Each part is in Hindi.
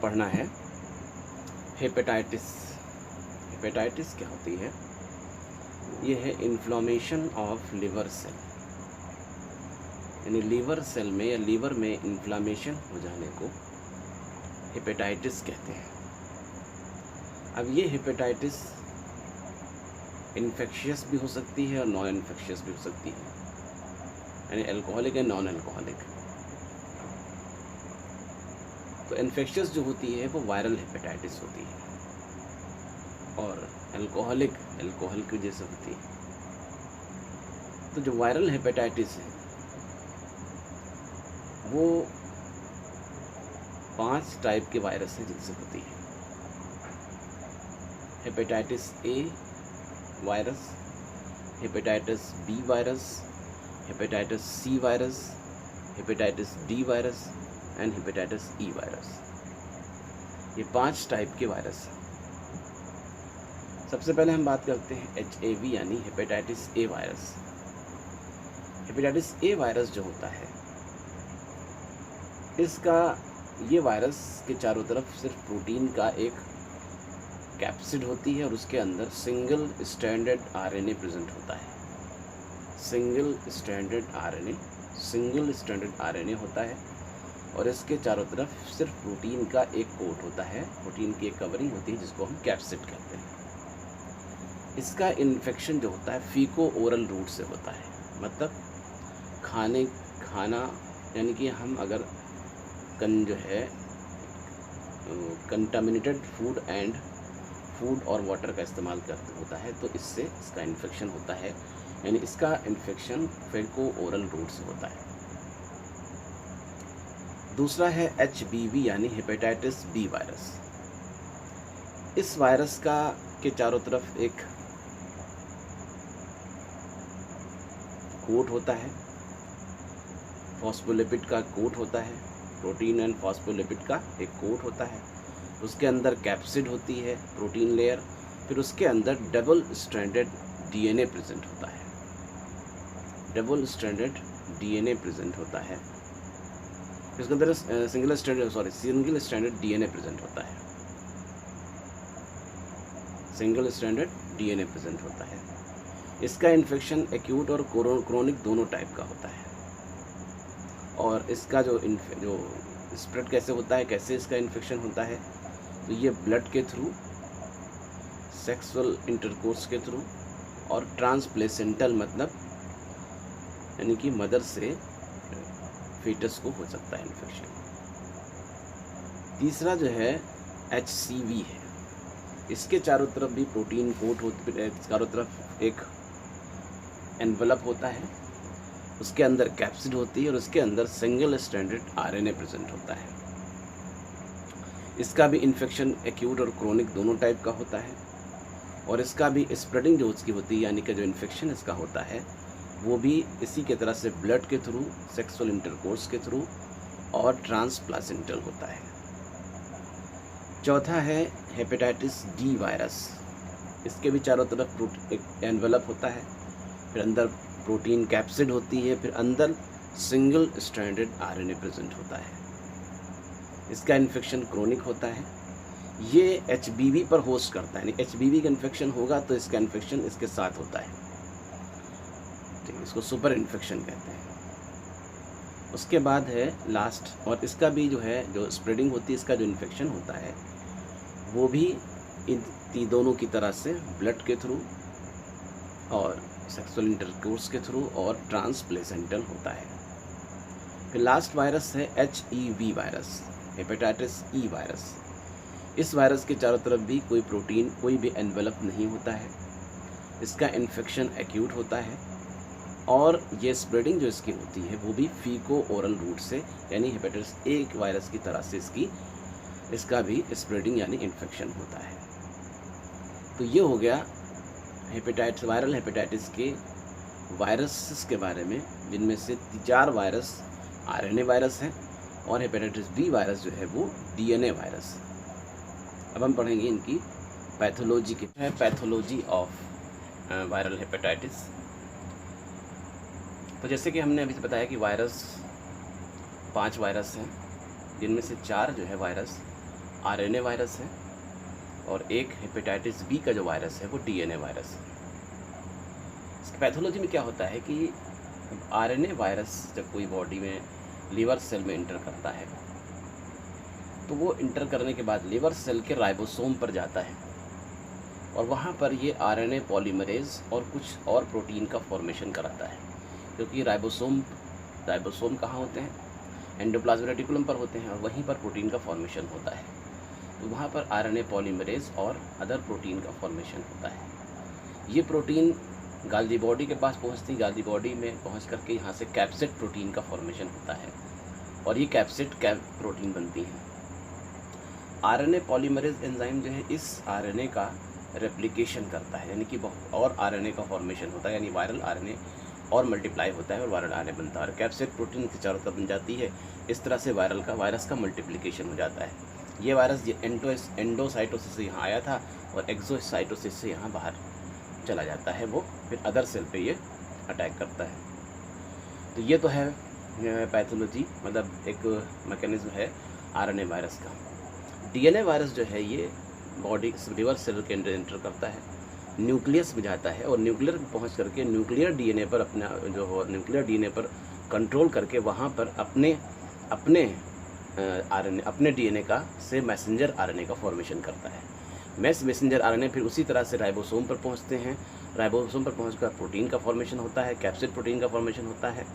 पढ़ना है हेपेटाइटिस। हेपेटाइटिस क्या होती है? ये है इन्फ्लामेशन ऑफ लिवर सेल, यानी लीवर सेल में या लीवर में इन्फ्लामेशन हो जाने को हेपेटाइटिस कहते हैं। अब ये हेपेटाइटिस इन्फेक्शियस भी हो सकती है और नॉन इन्फेक्शियस भी हो सकती है, यानी अल्कोहलिक एंड नॉन अल्कोहलिक। तो इन्फेक्शियस जो होती है वो वायरल हेपेटाइटिस होती है, और अल्कोहलिक अल्कोहल की वजह से होती है। तो जो वायरल हेपेटाइटिस है वो 5 टाइप के वायरस हैं जिनसे होती है। Hepatitis A virus, hepatitis B virus, hepatitis C virus, hepatitis D virus and hepatitis E virus. ये 5 टाइप के वायरस हैं। सबसे पहले हम बात करते हैं HAV यानी hepatitis A virus. Hepatitis A virus जो होता है, इसका ये वायरस के चारों तरफ सिर्फ प्रोटीन का एक कैप्सिड होती है और उसके अंदर सिंगल स्ट्रैंडेड RNA प्रेजेंट होता है। सिंगल स्ट्रैंडेड RNA होता है और इसके चारों तरफ सिर्फ प्रोटीन का एक कोट होता है, प्रोटीन की एक कवरिंग होती है जिसको हम कैप्सिड कहते हैं। इसका इन्फेक्शन जो होता है फीको ओरल रूट से होता है, मतलब खाना यानी कि हम अगर कंटामिनेटेड फूड और वाटर का इस्तेमाल करते होता है तो इससे इसका इन्फेक्शन होता है, यानी इसका इन्फेक्शन फीको ओरल रूट से होता है। दूसरा है HBV यानी हेपेटाइटिस बी वायरस। इस वायरस के चारों तरफ एक कोट होता है, फॉस्फोलिपिड का कोट होता है, प्रोटीन एंड फॉस्फोलिपिड का एक कोट होता है। उसके अंदर कैप्सिड होती है, प्रोटीन लेयर, फिर उसके अंदर डबल स्ट्रैंडेड DNA प्रेजेंट होता है। डबल स्ट्रैंडेड DNA प्रेजेंट होता है, इसके अंदर सिंगल स्ट्रैंडेड DNA प्रेजेंट होता है। सिंगल स्ट्रैंडेड DNA प्रेजेंट होता है। इसका इन्फेक्शन एक्यूट और क्रोनिक दोनों टाइप का होता है। और इसका जो स्प्रेड कैसे होता है, कैसे इसका इन्फेक्शन होता है, तो ये ब्लड के थ्रू, सेक्सुअल इंटरकोर्स के थ्रू और ट्रांसप्लेसेंटल मतलब यानी कि मदर से फीटस को हो सकता है इन्फेक्शन। तीसरा जो है HCV है। इसके चारों तरफ भी प्रोटीन कोट होता, चारों तरफ एक एनवलप होता है, उसके अंदर कैप्सिड होती है और उसके अंदर सिंगल स्ट्रैंडेड RNA प्रेजेंट होता है। इसका भी इन्फेक्शन एक्यूट और क्रोनिक दोनों टाइप का होता है, और इसका भी स्प्रेडिंग जो उसकी होती है यानी कि जो इन्फेक्शन इसका होता है वो भी इसी के तरह से ब्लड के थ्रू, सेक्सुअल इंटरकोर्स के थ्रू और ट्रांसप्लासेंटल होता है। चौथा है हेपेटाइटिस डी वायरस। इसके भी चारों तरफ एक एनवलप होता है, फिर अंदर प्रोटीन कैप्सिड होती है, फिर अंदर सिंगल स्ट्रैंडेड RNA प्रेजेंट होता है। इसका इन्फेक्शन क्रोनिक होता है। ये HBV पर होस्ट करता है, यानी HBV का इन्फेक्शन होगा तो इसका इन्फेक्शन इसके साथ होता है, ठीक है, इसको सुपर इन्फेक्शन कहते हैं। उसके बाद है लास्ट, और इसका भी जो स्प्रेडिंग होती है, इसका जो इन्फेक्शन होता है वो भी इन दोनों की तरह से ब्लड के थ्रू और सेक्सुअल इंटरकोर्स के थ्रू और ट्रांसप्लेसेंटल होता है। फिर लास्ट वायरस है HEV virus, hepatitis E virus. इस वायरस के चारों तरफ भी कोई प्रोटीन, कोई भी एनवेलप नहीं होता है। इसका इन्फेक्शन एक्यूट होता है और ये स्प्रेडिंग जो इसकी होती है वो भी फीको ओरल रूट से, यानी हेपेटाइटिस ए वायरस की तरह से इसका भी स्प्रेडिंग यानी इन्फेक्शन होता है। तो ये हो गया हेपेटाइटिस, वायरल हेपेटाइटिस के वायरसेस के बारे में, जिनमें से 4 वायरस RNA वायरस हैं और हेपेटाइटिस बी वायरस जो है वो DNA वायरस। अब हम पढ़ेंगे इनकी पैथोलॉजी की। है पैथोलॉजी ऑफ वायरल हेपेटाइटिस। तो जैसे कि हमने अभी बताया कि 5 वायरस हैं, जिनमें से 4 जो है वायरस आरएनए वायरस है और एक हेपेटाइटिस बी का जो वायरस है वो डीएनए वायरस है। इसकी पैथोलॉजी में क्या होता है कि आरएनए वायरस जब कोई बॉडी में लीवर सेल में इंटर करता है तो वो इंटर करने के बाद लीवर सेल के राइबोसोम पर जाता है और वहाँ पर ये आरएनए पॉलीमरेज और कुछ और प्रोटीन का फॉर्मेशन कराता है, क्योंकि राइबोसोम कहाँ होते हैं? एंडोप्लाज्मिक रेटिकुलम पर होते हैं और वहीं पर प्रोटीन का फॉर्मेशन होता है। तो वहाँ पर आरएनए पॉलीमरेज और अदर प्रोटीन का फॉर्मेशन होता है। ये प्रोटीन गाल्जी बॉडी के पास पहुँचती, गाल्जी बॉडी में पहुँच करके यहाँ से कैप्सिड प्रोटीन का फॉर्मेशन होता है और ये कैप्सिड प्रोटीन बनती हैं। आरएनए पॉलीमरेज एंजाइम जो है इस आरएनए का रेप्लिकेशन करता है, यानी कि और आरएनए का फॉर्मेशन होता है, यानी वायरल आरएनए और मल्टीप्लाई होता है और वायरल आरएनए बनता है और कैप्सिड प्रोटीन के चारों तरफ बन जाती है। इस तरह से वायरस का मल्टीप्लिकेशन हो जाता है। ये वायरस एंडोसाइटोसिस से यहाँ आया था और एक्सोसाइटोसिस से यहाँ बाहर चला जाता है, वो फिर अदर सेल पे ये अटैक करता है। तो ये तो है पैथोलॉजी, मतलब एक मैकेनिज्म है आरएनए वायरस का। डीएनए वायरस जो है ये बॉडी लीवर सेल के अंदर एंटर करता है, न्यूक्लियस में जाता है और न्यूक्लियर में पहुँच करके न्यूक्लियर डीएनए पर न्यूक्लियर डीएनए पर कंट्रोल करके वहाँ पर अपने डीएनए का से मैसेंजर आरएनए का फॉर्मेशन करता है। मैसेंजर आरएनए फिर उसी तरह से राइबोसोम पर पहुँचते हैं। राइबोसोम पर पहुँचकर प्रोटीन का फॉर्मेशन होता है, कैप्सिड प्रोटीन का फॉर्मेशन होता है,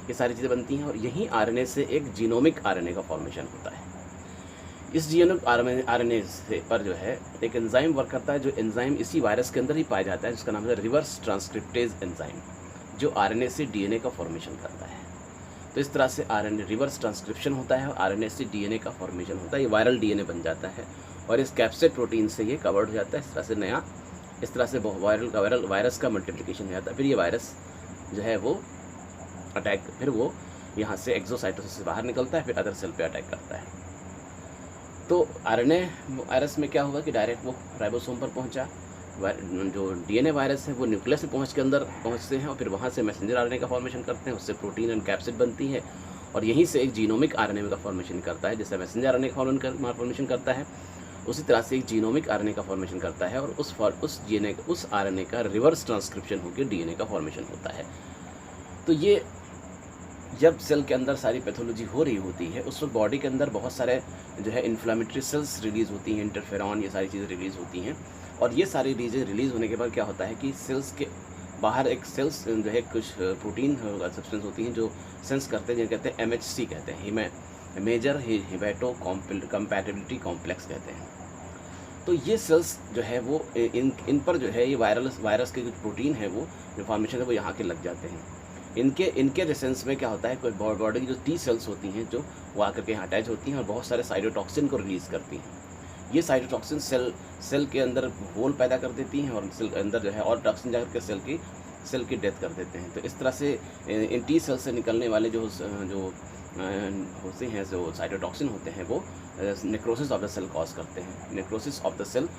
ये सारी चीज़ें बनती हैं और यहीं आरएनए से एक जीनोमिक आरएनए का फॉर्मेशन होता है। इस जीनोमिक आरएनए से पर जो है एक एंजाइम वर्क करता है, जो एंजाइम इसी वायरस के अंदर ही पाया जाता है, जिसका नाम है रिवर्स ट्रांसक्रिप्टेज एंजाइम, जो आरएनए से डीएनए का फॉर्मेशन करता है। तो इस तरह से आरएनए रिवर्स ट्रांसक्रिप्शन होता है और आरएनए से डीएनए का फॉर्मेशन होता है, ये वायरल डीएनए बन जाता है और इस कैप्सिड प्रोटीन से ये कवर्ड हो जाता है। इस तरह से वायरस का मल्टीप्लिकेशन हो जाता है। फिर ये वायरस जो है वो फिर वो यहाँ से एक्सोसाइटोसिस से बाहर निकलता है, फिर अदर सेल पे अटैक करता है। तो आरएनए वायरस में क्या होगा कि डायरेक्ट वो राइबोसोम पर पहुंचा, जो डीएनए वायरस है वो न्यूक्लियस में पहुंचते हैं और फिर वहाँ से मैसेंजर आरएनए का फॉर्मेशन करते हैं, उससे प्रोटीन एंड कैप्सिड बनती है और यहीं से एक जीनोमिक आरएनए का फॉर्मेशन करता है, जैसे मैसेंजर आरएनए का फॉर्मेशन करता है उसी तरह से एक जीनोमिक आरएनए का फॉर्मेशन करता है और उस आरएनए का रिवर्स ट्रांसक्रिप्शन होकर डीएनए का फॉर्मेशन होता है। तो ये जब सेल के अंदर सारी पैथोलॉजी हो रही होती है उस वक्त बॉडी के अंदर बहुत सारे जो है इन्फ्लामेटरी सेल्स रिलीज़ होती हैं, इंटरफेरॉन, ये सारी चीज़ें रिलीज़ होती हैं और ये सारी चीज़ें रिलीज़ होने के बाद क्या होता है कि सेल्स के बाहर एक सेल्स जो है कुछ प्रोटीन सब्सटेंस होती हैं जो सेंस करते हैं, जिन्हें कहते हैं MHC कहते हैं, मेजर हिमेटो कंपैटिबिलिटी कॉम्प्लेक्स कहते हैं। तो ये सेल्स जो है वो इन पर जो है ये वायरस के जो प्रोटीन है वो जो फॉर्मेशन है वो यहाँ के लग जाते हैं। इनके रेसेंस में क्या होता है, कोई बॉडी की जो T सेल्स होती हैं जो वो आकर के यहाँ अटैच होती हैं और बहुत सारे साइटोटॉक्सिन को रिलीज़ करती हैं। ये साइटोटॉक्सिन सेल के अंदर होल पैदा कर देती हैं और सेल के अंदर जो है और टॉक्सिन जाकर के सेल की डेथ कर देते हैं। तो इस तरह से इन T सेल से निकलने वाले जो होते हैं, जो साइटोटॉक्सिन होते हैं, वो necrosis of the cell cause करते हैं। नेक्रोसिस ऑफ द सेल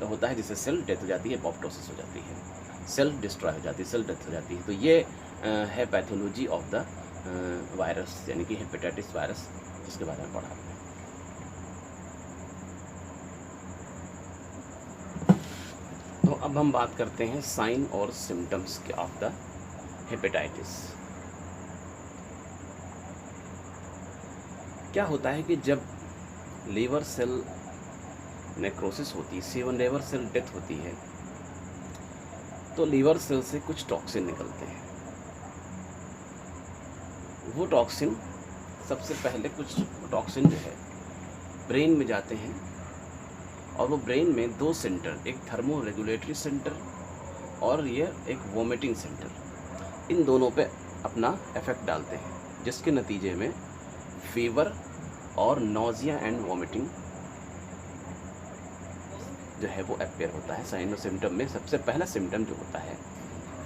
होता है जिससे सेल डेथ हो जाती है, एपोप्टोसिस हो जाती है, सेल डिस्ट्रॉय हो जाती है, सेल डेथ हो जाती है। तो ये है पैथोलॉजी ऑफ द वायरस, यानी कि हेपेटाइटिस वायरस, जिसके बारे में पढ़ा हमने। तो अब हम बात करते हैं साइन और सिम्टम्स के ऑफ द हेपेटाइटिस। क्या होता है कि जब लीवर सेल नेक्रोसिस होती है, लीवर सेल डेथ होती है, तो लीवर सेल से कुछ टॉक्सिन निकलते हैं। वो टॉक्सिन सबसे पहले कुछ टॉक्सिन जो है ब्रेन में जाते हैं और वो ब्रेन में दो सेंटर, एक थर्मो रेगुलेटरी सेंटर और ये एक वोमिटिंग सेंटर, इन दोनों पे अपना इफेक्ट डालते हैं, जिसके नतीजे में फीवर और नोजिया एंड वोमिटिंग जो है वो अपेयर होता है। साइन और सिम्टम में सबसे पहला सिम्टम जो होता है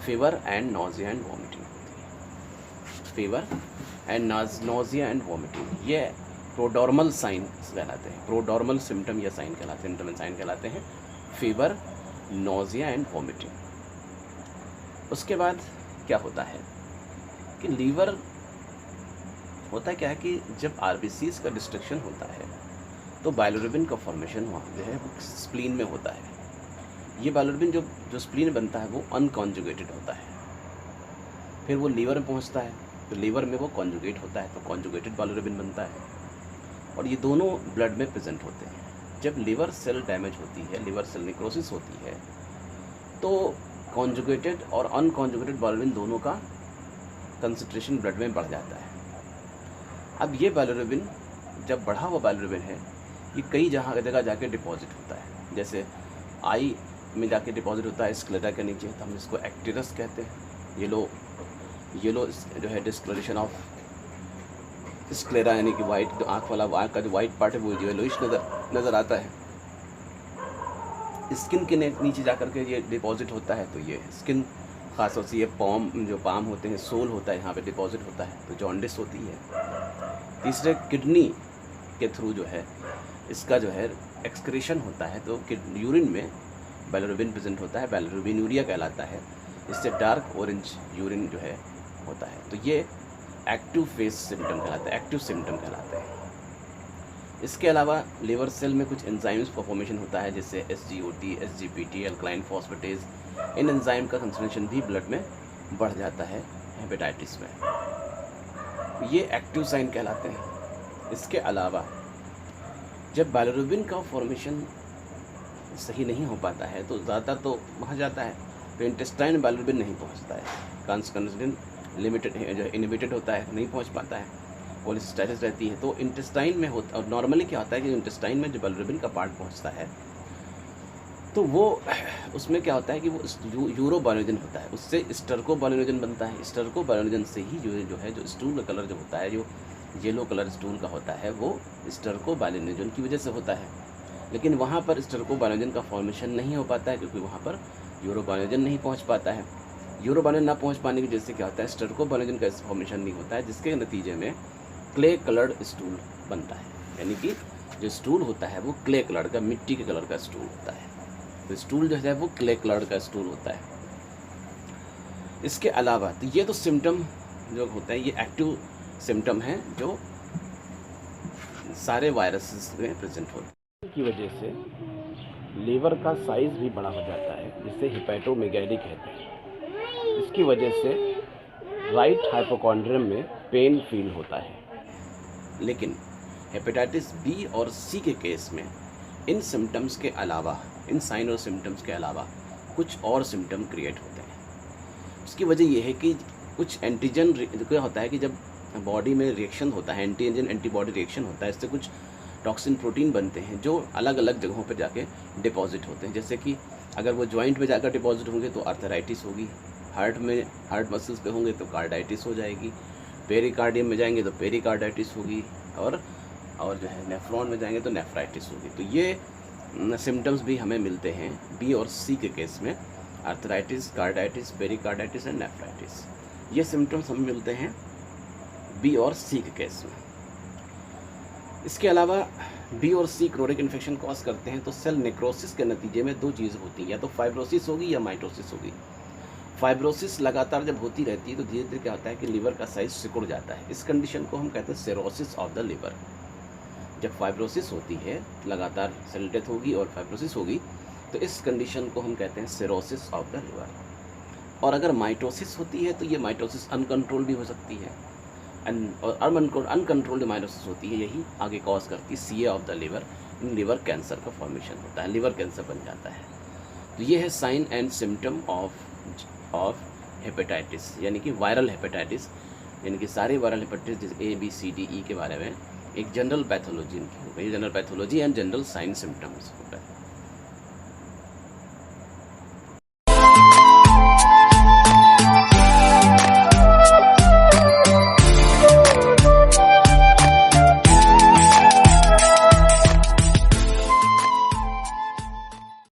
fever and nausea and vomiting होती है। Fever and nausea and vomiting ये प्रोडॉर्मल साइन कहलाते हैं, प्रोडॉर्मल सिम्टम या साइन कहलाते हैं, सिम्टम एंड साइन कहलाते हैं, फीवर, नोजिया एंड वोमिटिंग। उसके बाद क्या होता है कि लीवर होता क्या है कि जब आरबीसीज का डिस्ट्रक्शन होता है तो बाइलोरुबिन का फॉर्मेशन वहाँ जो है वो स्प्लीन में होता है। ये बाइलोरुबिन जो स्प्लीन बनता है वो अनकॉन्जुगेटेड होता है, फिर वो लीवर में पहुँचता है, तो लीवर में वो कॉन्जुगेट होता है, तो कॉन्जुगेटेड बाइलोरुबिन बनता है। और ये दोनों ब्लड में प्रेजेंट होते हैं। जब लिवर सेल डैमेज होती है, लिवर सेल निक्रोसिस होती है, तो कॉन्जुगेटेड और अनकॉन्जुगेटेड बाइलोरुबिन दोनों का कंसंट्रेशन ब्लड में बढ़ जाता है। अब ये बाइलोरुबिन जब बढ़ा हुआ बाइलोरुबिन है, ये कई जगह जाके डिपॉजिट होता है। जैसे आई में जाके डिपॉजिट होता है स्क्लेरा के नीचे, तो हम इसको एक्टिरस कहते हैं। येलो जो है डिस्कलरेशन ऑफ स्क्लेरा, यानी कि वाइट, जो आँख वाला आँख का जो वाइट पार्ट है वो जो येलोइश नज़र आता है। स्किन के नीचे जाकर के ये डिपॉजिट होता है, तो ये स्किन खासतौर से ये पाम होते हैं, सोल होता है, यहाँ पे डिपॉजिट होता है, तो जॉन्डिस होती है। तीसरे किडनी के थ्रू जो है इसका जो है एक्सक्रीशन होता है, तो यूरिन में बाइलोरुबिन प्रेजेंट होता है, बाइलोरुबिनूरिया कहलाता है। इससे डार्क ऑरेंज यूरिन जो है होता है, तो ये एक्टिव फेज सिम्टम कहलाता है, एक्टिव सिम्टम कहलाता है। इसके अलावा लिवर सेल में कुछ एंजाइम्स का फॉर्मेशन होता है, जैसे SGOT, SGPT, अल्कलाइन फॉस्फेटेज। इन एंजाइम का कंसंट्रेशन भी ब्लड में बढ़ जाता है हेपेटाइटिस में, ये एक्टिव साइन कहलाते हैं। इसके अलावा जब बाइलोरुबिन का फॉर्मेशन सही नहीं हो पाता है, तो ज़्यादा तो वहाँ जाता है, तो इंटेस्टाइन बाइलोरुबिन नहीं पहुँचता है, कंसंट्रेशन लिमिटेड जो इनिबिटेड होता है, नहीं पहुँच पाता है, कोलेसिस्टाइटिस रहती है। तो इंटेस्टाइन में होता, और नॉर्मली क्या होता है कि इंटेस्टाइन में जो बाइलोरुबिन का पार्ट पहुँचता है, तो वो उसमें क्या होता है कि वो यूरोबाइलोजन होता है, उससे स्टर्कोबाइलोजन बनता है। स्टर्कोबाइलोजन से ही जो स्टूल का कलर जो होता है, जो येलो कलर स्टूल का होता है, वो स्टर्कोबाइलोजन की वजह से होता है। लेकिन वहाँ पर स्टर्कोबाइलोजन का फॉर्मेशन नहीं हो पाता है, क्योंकि वहाँ पर यूरोबाइलोजन नहीं पहुँच पाता है। यूरोबाइलोजन ना पहुँच पाने की वजह से क्या होता है, स्टर्कोबाइलोजन का फॉर्मेशन नहीं होता है, जिसके नतीजे में क्ले कलर्ड स्टूल बनता है। यानी कि जो स्टूल होता है वो क्ले कलर का, मिट्टी के कलर का स्टूल होता है, तो स्टूल जो है वो क्ले कलर का स्टूल होता है। इसके अलावा तो ये तो सिम्टम जो होता है, ये एक्टिव सिम्टम है जो सारे वायरसेस में प्रेजेंट होते हैं। की वजह से लीवर का साइज भी बड़ा हो जाता है, जिसे हिपैटोमेगैली कहते हैं। इसकी वजह से राइट हाइपोकॉन्ड्रियम में पेन फील होता है। लेकिन हेपेटाइटिस बी और सी के केस में इन सिम्टम्स के अलावा, इन साइन और सिम्टम्स के अलावा कुछ और सिम्टम क्रिएट होते हैं। उसकी वजह यह है कि कुछ एंटीजन क्या होता है कि जब बॉडी में रिएक्शन होता है, एंटीजन एंटीबॉडी रिएक्शन होता है, इससे कुछ टॉक्सिन प्रोटीन बनते हैं जो अलग अलग जगहों पर जाके डिपॉजिट होते हैं। जैसे कि अगर वो जॉइंट में जाकर डिपॉजिट होंगे तो आर्थराइटिस होगी, हार्ट मसल्स पे होंगे तो कार्डाइटिस हो जाएगी, पेरिकार्डियम में जाएंगे तो पेरिकार्डाइटिस होगी, और जो है नेफ्रॉन में जाएंगे तो नेफ्राइटिस होगी। तो ये सिम्टम्स भी हमें मिलते हैं बी और सी के केस में, arthritis, carditis, pericarditis and nephritis. ये सिम्टम्स हमें मिलते हैं बी और सी के केस में। इसके अलावा बी और सी क्रोनिक इन्फेक्शन कॉज करते हैं, तो सेल नेक्रोसिस के नतीजे में दो चीज़ होती है, या तो फाइब्रोसिस होगी या माइटोसिस होगी। फाइब्रोसिस लगातार जब होती रहती है तो धीरे धीरे क्या होता है कि लीवर का साइज सिकुड़ जाता है। इस कंडीशन को हम कहते हैं सिरोसिस ऑफ द लिवर। जब फाइब्रोसिस होती है, लगातार सेल डेथ होगी और फाइब्रोसिस होगी, तो इस कंडीशन को हम कहते हैं सिरोसिस ऑफ द लिवर। और अगर माइटोसिस होती है तो ये माइटोसिस अनकंट्रोल भी हो सकती है, और अनकंट्रोल्ड माइटोसिस होती है, यही आगे कॉज करती है CA of the liver. In liver cancer का फॉर्मेशन होता है, लिवर कैंसर बन जाता है। तो ये है sign and symptom of hepatitis, यानी कि वायरल हेपेटाइटिस, यानी कि सारे वायरल हेपेटाइटिस जैसे ABCDE के बारे में एक जनरल पैथोलॉजी इनकी हो गई, general pathology and general sign symptoms होता है।